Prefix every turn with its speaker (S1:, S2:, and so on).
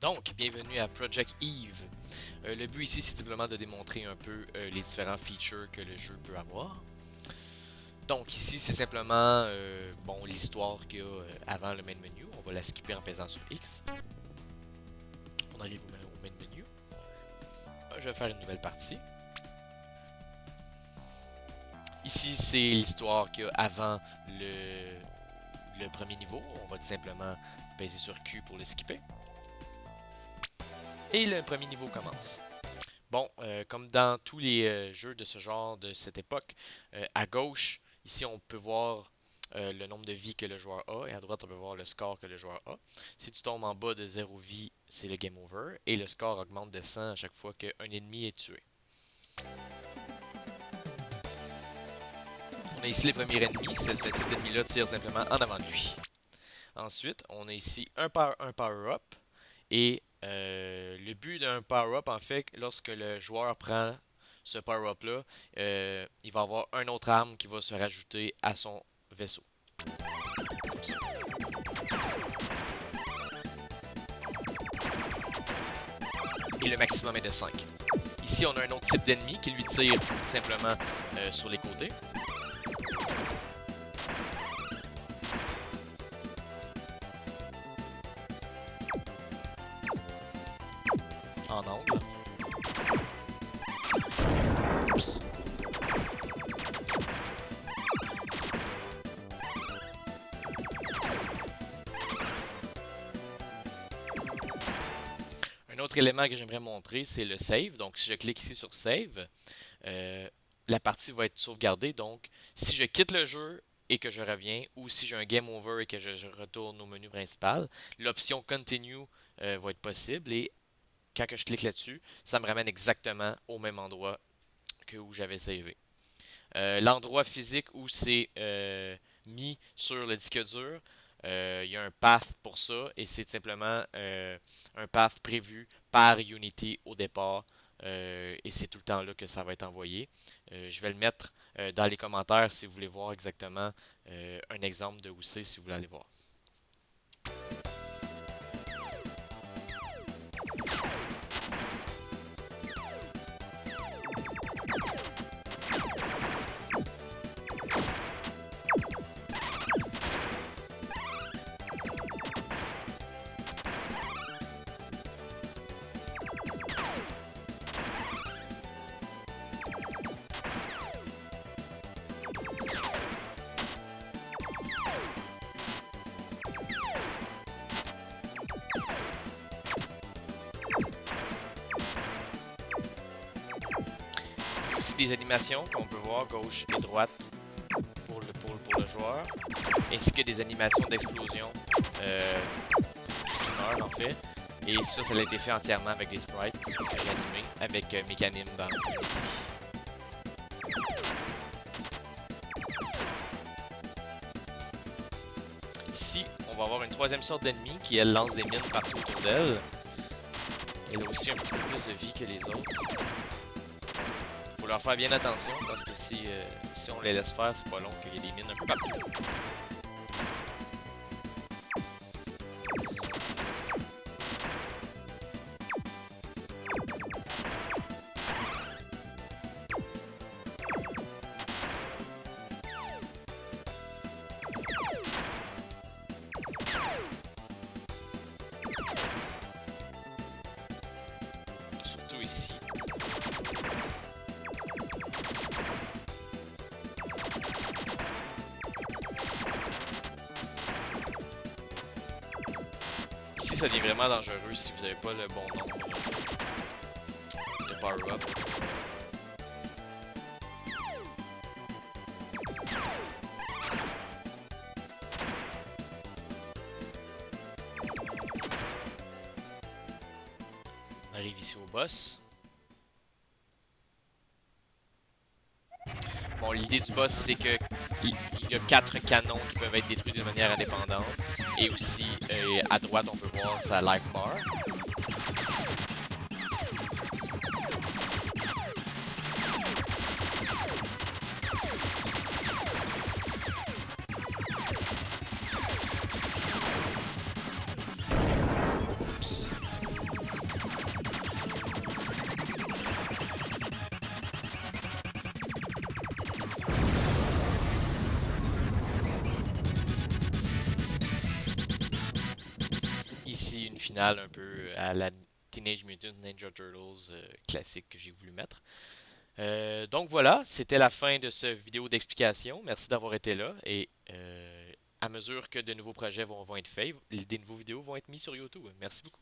S1: Donc, bienvenue à Project Eve. Le but ici, c'est simplement de démontrer un peu les différents features que le jeu peut avoir. Donc ici, c'est simplement l'histoire qu'il y a avant le main menu. On va la skipper en pesant sur X. On arrive au main menu. Je vais faire une nouvelle partie. Ici, c'est l'histoire qu'il y a avant le premier niveau. On va tout simplement peser sur Q pour le skipper. Et le premier niveau commence. Bon, comme dans tous les jeux de ce genre, de cette époque, à gauche, ici on peut voir le nombre de vies que le joueur a, et à droite on peut voir le score que le joueur a. Si tu tombes en bas de 0 vie, c'est le game over, et le score augmente de 100 à chaque fois qu'un ennemi est tué. On a ici les premiers ennemis, cet ennemi-là tire simplement en avant de lui. Ensuite, on a ici un power-up, et le but d'un power-up, en fait, lorsque le joueur prend ce power-up là, il va avoir une autre arme qui va se rajouter à son vaisseau. Et le maximum est de 5. Ici, on a un autre type d'ennemi qui lui tire tout simplement sur les côtés. En angle. Oups. Un autre élément que j'aimerais montrer, c'est le save. Donc, si je clique ici sur save, la partie va être sauvegardée. Donc, si je quitte le jeu et que je reviens, ou si j'ai un game over et que je retourne au menu principal, l'option continue va être possible. Et quand je clique là-dessus, ça me ramène exactement au même endroit que où j'avais savé. L'endroit physique où c'est mis sur le disque dur, il y a un path pour ça, et c'est simplement un path prévu par Unity au départ, et c'est tout le temps là que ça va être envoyé. Je vais le mettre dans les commentaires si vous voulez voir exactement un exemple de où c'est, si vous voulez aller voir. Aussi des animations qu'on peut voir gauche et droite pour le joueur, ainsi que des animations d'explosion qui meurent en fait. Et ça a été fait entièrement avec des sprites animés avec Mechanim dans Ici, on va avoir une troisième sorte d'ennemi qui, elle, lance des mines partout autour d'elle. Elle a aussi un petit peu plus de vie que les autres. Faut leur faire bien attention parce que si on les laisse faire, c'est pas long qu'il y ait des mines un peu partout. Surtout ici. Ici, ça devient vraiment dangereux si vous n'avez pas le bon nombre de power-up. On arrive ici au boss. Bon, l'idée du boss, c'est que il y a 4 canons qui peuvent être détruits de manière indépendante. Et aussi, à droite, on peut voir sa life bar. Oups. finale un peu à la Teenage Mutant Ninja Turtles classique que j'ai voulu mettre. Donc voilà, c'était la fin de ce vidéo d'explication. Merci d'avoir été là et à mesure que de nouveaux projets vont être faits, des nouveaux vidéos vont être mis sur YouTube. Merci beaucoup.